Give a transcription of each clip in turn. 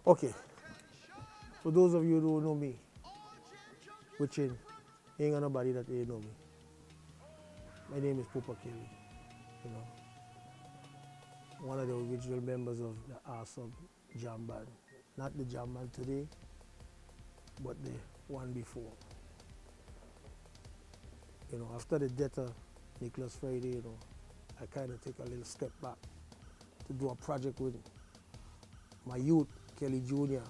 Okay, for those of you who don't know me, which ain't got nobody that ain't know me. My name is Pupa, you know, one of the original members of the awesome jam band. Not the jam band today, but the one before. You know, after the death of Nicholas Friday, you know, I kind of take a little step back to do a project with my youth, Kelly Jr.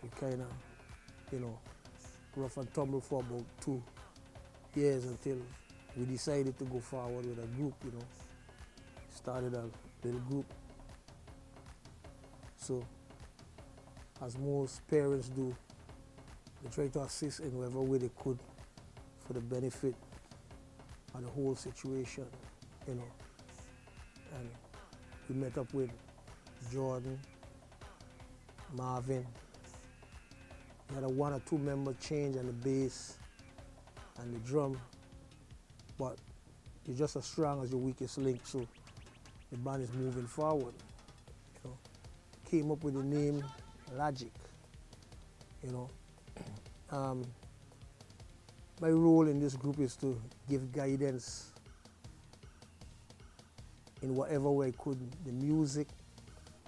We kind of, you know, rough and tumble for about 2 years until we decided to go forward with a group, you know. Started a little group. So, as most parents do, they try to assist in whatever way they could for the benefit of the whole situation, you know. And we met up with Jordan, Marvin. We had a 1 or 2 member change on the bass and the drum, but you're just as strong as your weakest link, so the band is moving forward. You know, came up with the name LOGIK. You know, my role in this group is to give guidance in whatever way I could, the music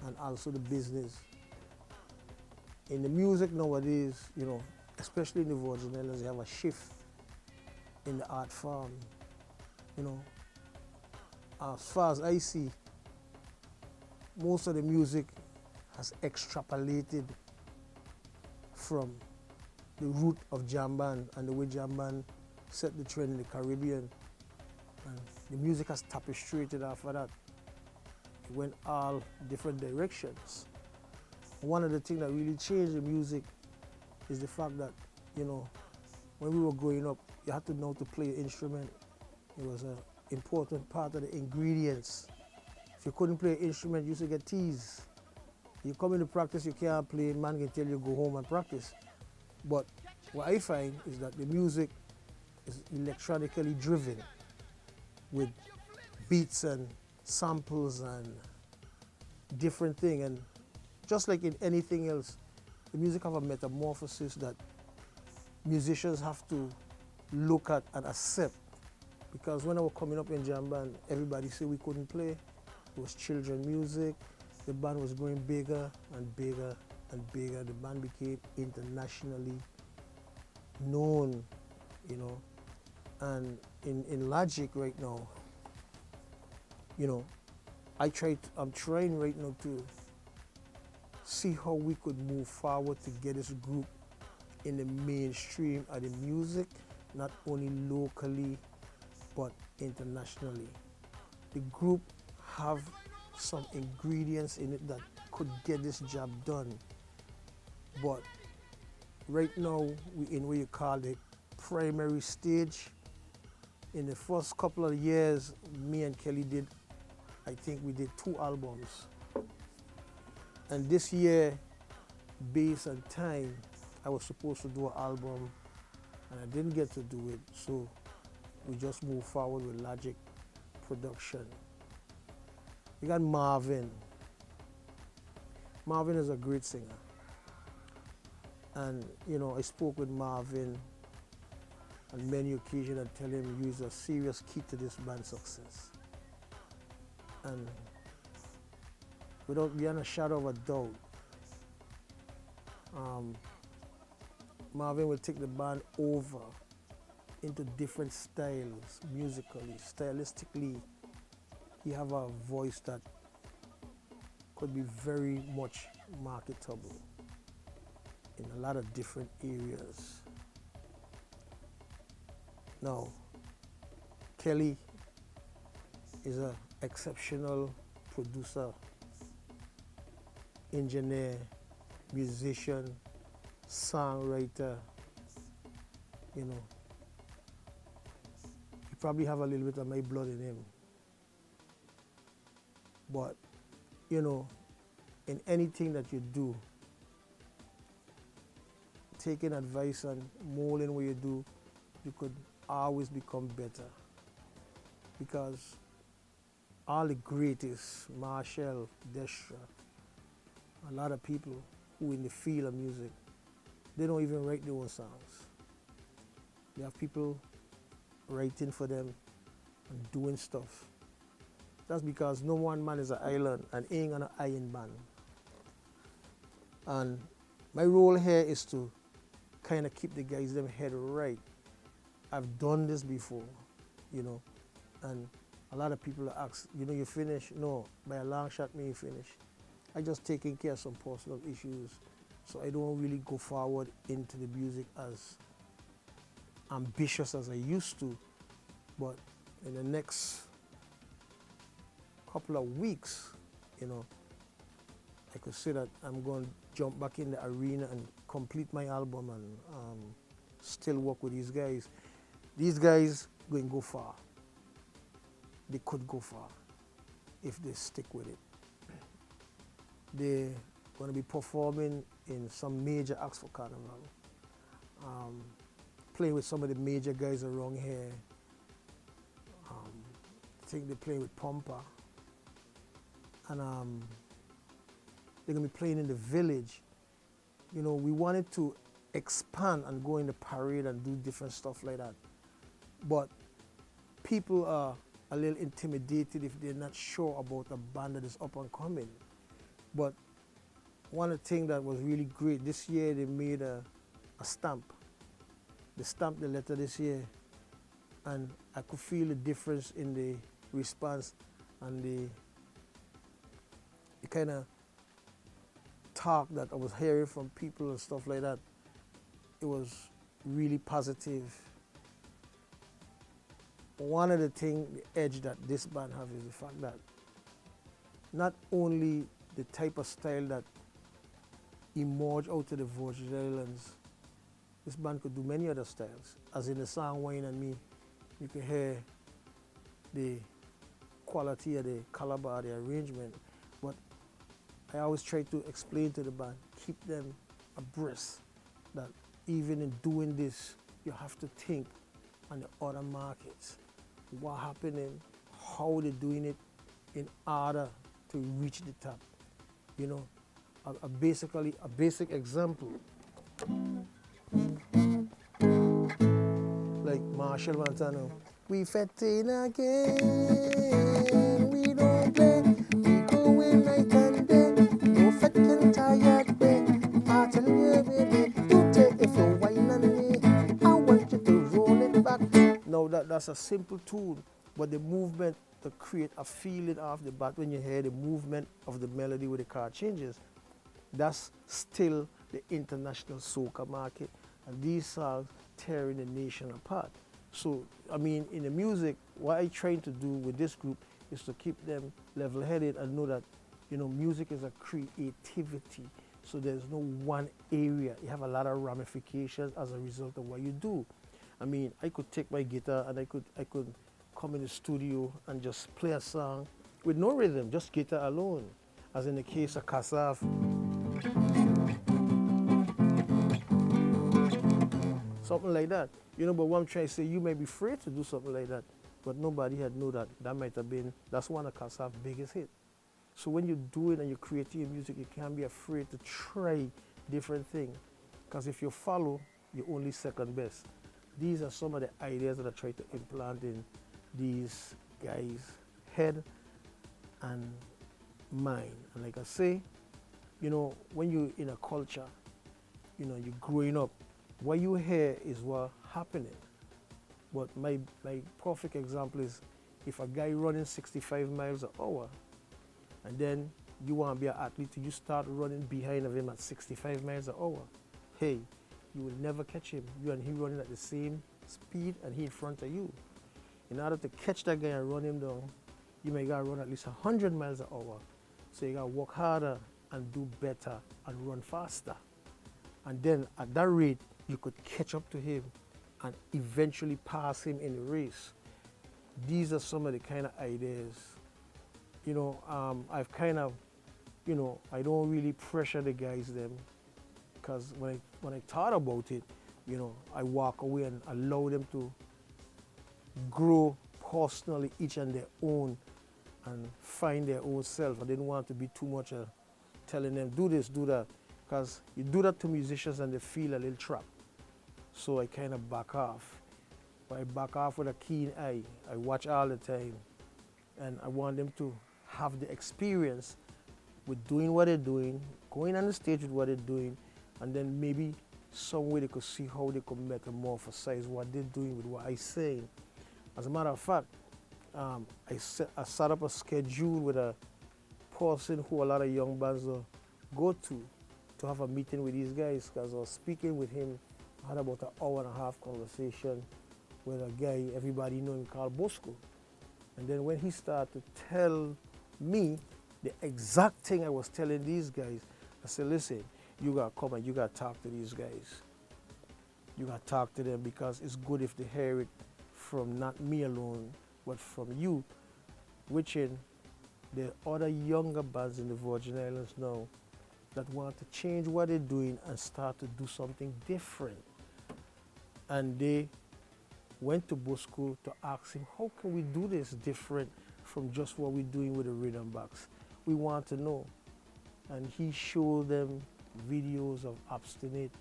and also the business. In the music nowadays, you know, especially in the Virgin Islands, you have a shift in the art form. You know, as far as I see, most of the music has extrapolated from the root of jam band and the way jam band set the trend in the Caribbean. And the music has tapestry after that. It went all different directions. One of the things that really changed the music is the fact that, you know, when we were growing up, you had to know to play an instrument. It was an important part of the ingredients. If you couldn't play an instrument, you used to get teased. You come into practice, you can't play, man can tell you go home and practice. But what I find is that the music is electronically driven with beats and samples and different things. And just like in anything else, the music have a metamorphosis that musicians have to look at and accept. Because when I was coming up in jam band, everybody said we couldn't play. It was children music. The band was growing bigger and bigger and bigger. The band became internationally known, you know. And in LOGIK right now, you know, I'm trying right now to see how we could move forward to get this group in the mainstream of the music, not only locally, but internationally. The group have some ingredients in it that could get this job done. But right now, we're in what you call the primary stage. In the first couple of years, me and Kelly I think we did 2 albums. And this year, based on time, I was supposed to do an album and I didn't get to do it, so we just moved forward with LOGIK production. We got Marvin. Marvin is a great singer. And, you know, I spoke with Marvin on many occasions and tell him he's a serious key to this band's success. And without beyond a shadow of a doubt, Marvin will take the band over into different styles, musically, stylistically. He have a voice that could be very much marketable in a lot of different areas. Now, Kelly is an exceptional producer, engineer, musician, songwriter, you know. He probably have a little bit of my blood in him. But, you know, in anything that you do, taking advice and molding what you do, you could always become better. Because all the greatest, Marshall, Destra, a lot of people who in the field of music, they don't even write their own songs. They have people writing for them and doing stuff. That's because no one man is an island and ain't an iron band. And my role here is to kind of keep the guys them head right. I've done this before, you know, and a lot of people ask, you know, you finish? No, by a long shot, me finish. I just taking care of some personal issues, so I don't really go forward into the music as ambitious as I used to. But in the next couple of weeks, you know, I could say that I'm going to jump back in the arena and complete my album and still work with these guys. These guys going to go far. They could go far if they stick with it. They're going to be performing in some major acts for Carnival, playing with some of the major guys around here. I think they're playing with Pupa. And they're going to be playing in the village. You know, we wanted to expand and go in the parade and do different stuff like that. But people are a little intimidated if they're not sure about a band that is up and coming. But one of the things that was really great, this year they made a stamp. They stamped the letter this year, and I could feel the difference in the response and the kind of talk that I was hearing from people and stuff like that. It was really positive. One of the things, the edge that this band have is the fact that not only the type of style that emerged out of the Virgin Islands, this band could do many other styles. As in the song Wine and Me, you can hear the quality of the caliber, the arrangement. But I always try to explain to the band, keep them abreast, that even in doing this, you have to think on the other markets. What's happening, how they're doing it in order to reach the top. You know, a basic example. Like Marshall Montano. We fetting again, we don't play, we go in night and day, no fetting tired way. I tell you, baby, you take if you whine on me, I want you to roll it back. Now that's a simple tune, but the movement to create a feeling of the bat when you hear the movement of the melody with the chord changes, that's still the international soca market, and these songs tearing the nation apart. So, I mean, in the music, what I try to do with this group is to keep them level-headed and know that, you know, music is a creativity. So there's no one area. You have a lot of ramifications as a result of what you do. I mean, I could take my guitar and I could come in the studio and just play a song with no rhythm, just guitar alone. As in the case of Kassav. Something like that. You know, but what I'm trying to say, you may be afraid to do something like that, but nobody had known that that might have been, that's one of Kassav's biggest hit. So when you do it and you're creating your music, you can't be afraid to try different things. Because if you follow, you're only second best. These are some of the ideas that I try to implant in these guys' head and mind. And like I say, you know, when you're in a culture, you know, you're growing up, what you hear is what's happening. But my perfect example is if a guy running 65 miles an hour and then you want to be an athlete, you start running behind of him at 65 miles an hour. Hey, you will never catch him. You and he running at the same speed and he in front of you. In order to catch that guy and run him down, you may gotta run at least 100 miles an hour. So you gotta work harder and do better and run faster. And then at that rate, you could catch up to him and eventually pass him in the race. These are some of the kind of ideas. You know, I've kind of, you know, I don't really pressure the guys them, because when I thought about it, you know, I walk away and allow them to grow personally, each on their own, and find their own self. I didn't want to be too much telling them, do this, do that. Because you do that to musicians and they feel a little trapped. So I kind of back off. But I back off with a keen eye. I watch all the time. And I want them to have the experience with doing what they're doing, going on the stage with what they're doing, and then maybe some way they could see how they could metamorphosize what they're doing with what I say. As a matter of fact, I set up a schedule with a person who a lot of young bands go to have a meeting with these guys, because I was speaking with him. I had about an hour and a half conversation with a guy, everybody know him, called Bosco. And then when he started to tell me the exact thing I was telling these guys, I said, listen, you gotta come and you gotta talk to these guys. You gotta talk to them, because it's good if they hear it from not me alone, but from you, which in the other younger bands in the Virgin Islands now that want to change what they're doing and start to do something different. And they went to Bosco to ask him, how can we do this different from just what we're doing with the rhythm box? We want to know. And he showed them videos of Obstinate,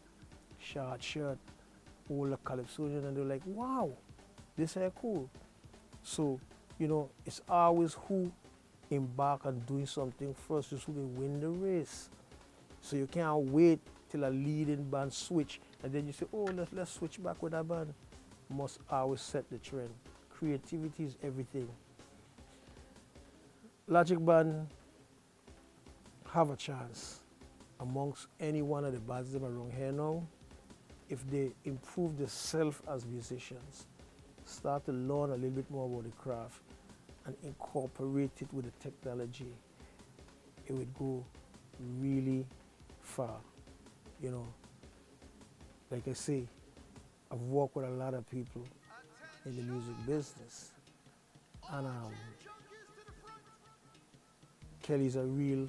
Short Shirt, all the Calypsonian, and they're like, wow, this is cool. So, you know, it's always who embark on doing something first is who will win the race. So you can't wait till a leading band switch and then you say, oh, let's switch back with that band. Must always set the trend. Creativity is everything. LOGIK band have a chance amongst any one of the bands that are around here now if they improve themselves as musicians, start to learn a little bit more about the craft and incorporate it with the technology. It would go really far. You know, like I say, I've worked with a lot of people in the music business, and Kelly's a real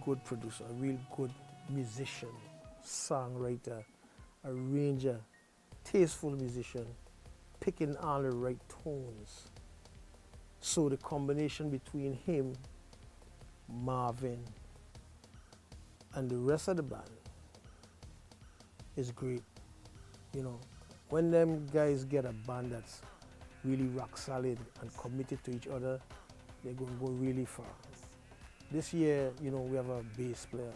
good producer, a real good musician, songwriter, arranger, tasteful musician, picking all the right tones. So the combination between him, Marvin, and the rest of the band is great. You know, when them guys get a band that's really rock solid and committed to each other, they're going to go really far. This year, you know, we have a bass player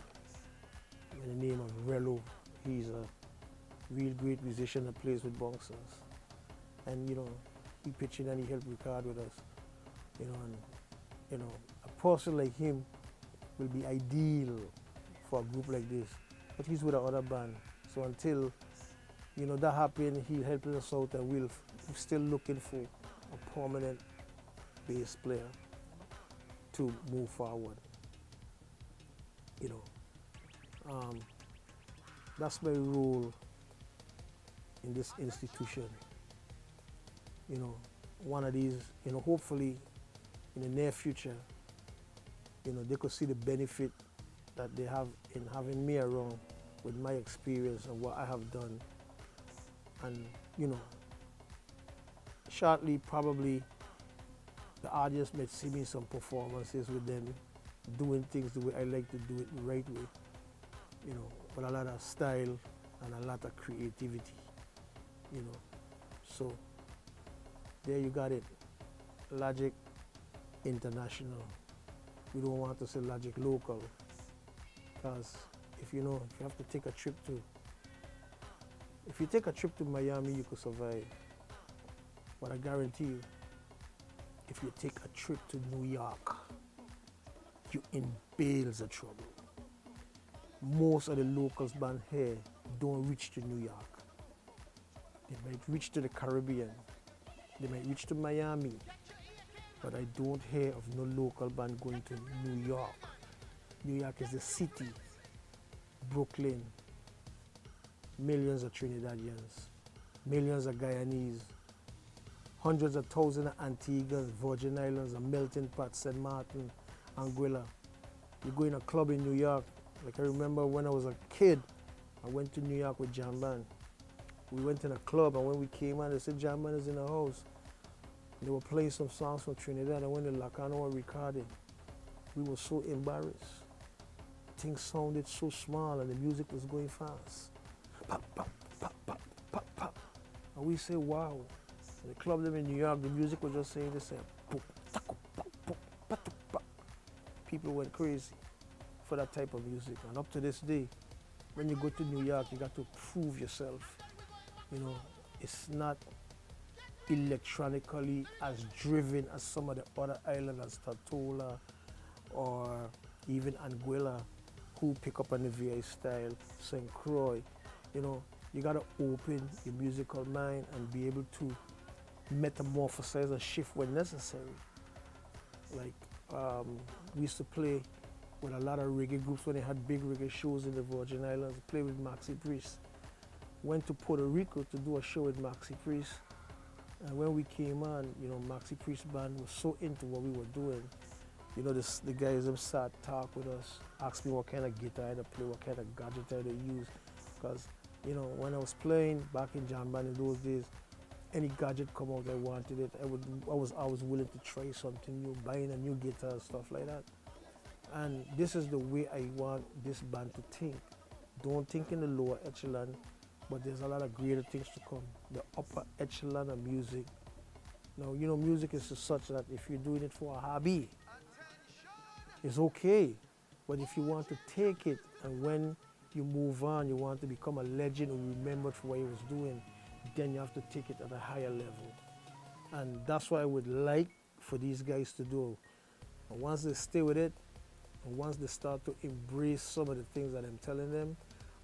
in the name of Rello. He's a real great musician that plays with bouncers. And, you know, he pitched in and he helped record with us. You know, and, you know, a person like him will be ideal for a group like this. But he's with another band. So until, you know, that happens, he'll help us out, and we're still looking for a permanent bass player to move forward. You know, that's my role in this institution. You know, one of these, you know, hopefully in the near future, you know, they could see the benefit that they have in having me around with my experience and what I have done. And, you know, shortly, probably, the audience might see me in some performances with them, doing things the way I like to do it, the right way, you know, with a lot of style and a lot of creativity, you know. So, there you got it. LOGIK International. We don't want to say LOGIK Local, because if you know, if you have to take a trip to, if you take a trip to Miami, you could survive. But I guarantee you, if you take a trip to New York, you're in bales of trouble. Most of the locals band here don't reach to New York. They might reach to the Caribbean. They might reach to Miami. But I don't hear of no local band going to New York. New York is the city. Brooklyn. Millions of Trinidadians. Millions of Guyanese. Hundreds of thousands of Antiguans, Virgin Islands, a melting pot, St. Martin, Anguilla. You go in a club in New York. Like I remember when I was a kid, I went to New York with Jam Band. We went in a club, and when we came out, they said Jam Band is in the house. They were playing some songs from Trinidad, and when the Lacano were recorded, we were so embarrassed. Things sounded so small and the music was going fast. Pop, pop, pop, pop, pop, pop. And we say, wow. In the club them in New York, the music was just saying the same. People went crazy for that type of music. And up to this day, when you go to New York, you got to prove yourself. You know, it's not electronically as driven as some of the other islands, Tortola or even Anguilla, who pick up on the VA style, St. Croix. You know, you gotta open your musical mind and be able to metamorphosize and shift when necessary. Like, we used to play with a lot of reggae groups when they had big reggae shows in the Virgin Islands, play with Maxi Priest. Went to Puerto Rico to do a show with Maxi Priest. And when we came on, you know, Maxi Priest band was so into what we were doing. You know, the guys them sat, talk with us, asked me what kind of guitar I play, what kind of gadget I use. Because, you know, when I was playing back in jam band in those days, any gadget come out, I wanted it. I was willing to try something new, buying a new guitar and stuff like that. And this is the way I want this band to think. Don't think in the lower echelon, but there's a lot of greater things to come. The upper echelon of music. Now, you know, music is such that if you're doing it for a hobby, it's okay. But if you want to take it, and when you move on, you want to become a legend or remembered for what you was doing, then you have to take it at a higher level. And that's what I would like for these guys to do. And once they stay with it, and once they start to embrace some of the things that I'm telling them,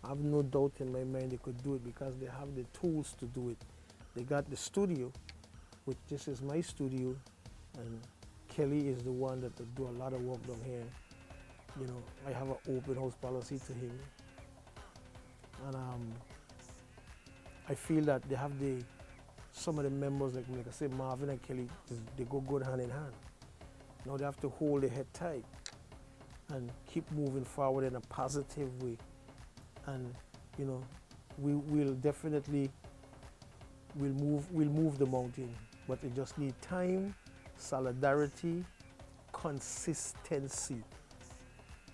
I have no doubt in my mind they could do it because they have the tools to do it. They got the studio, which this is my studio, and Kelly is the one that do a lot of work down here. You know, I have an open house policy to him. And I feel that they have some of the members, like I say, Marvin and Kelly, they go good hand in hand. Now they have to hold their head tight and keep moving forward in a positive way. And, you know, we'll definitely, we'll move the mountain, but it just needs time, solidarity, consistency,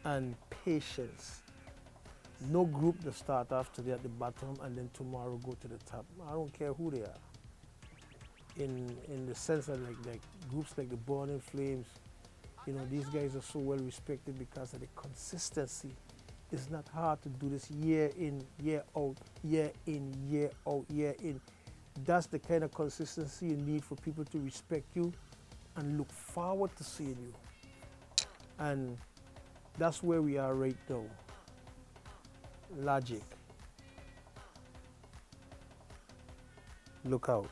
and patience. No group that start off today at the bottom and then tomorrow go to the top. I don't care who they are. In the sense that like groups like the Born in Flames, you know, these guys are so well respected because of the consistency. It's not hard to do this year in, year out, year in, year out, year in. That's the kind of consistency you need for people to respect you and look forward to seeing you. And that's where we are right now. LOGIK. Look out.